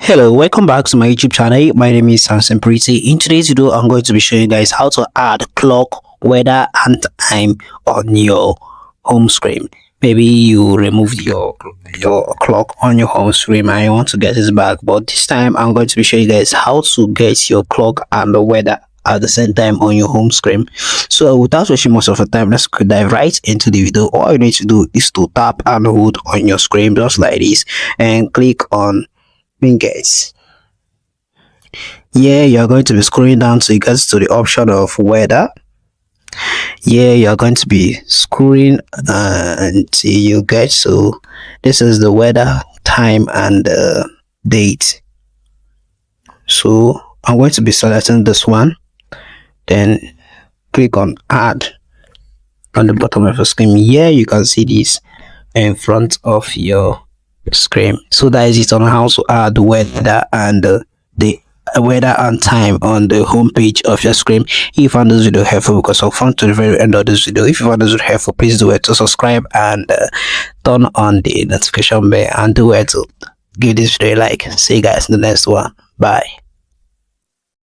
Hello, welcome back to my YouTube channel. My name is Samson Pretty. In today's video, I'm going to be showing you guys how to add clock, weather, and time on your home screen. Maybe you removed your clock on your home screen and you want to get it back, but this time I'm going to be showing you guys how to get your clock and the weather at the same time on your home screen. So without wasting much of the time, let's dive right into the video. All you need to do is to tap and hold on your screen just like this and click on Wingates. Here you're going to be scrolling down to get to the option of weather. Here you're going to be scrolling until you get to this is the weather, time, and date. So I'm going to be selecting this one, then click on add on the bottom of the screen. Here you can see this in front of your screen. So that is it on how to add the weather and the weather and time on the home page of your screen. If you found this video helpful, because I'll come to the very end of this video. If you found this video helpful, please do it to subscribe and turn on the notification bell, and do it to give this video a like. See you guys in the next one. Bye.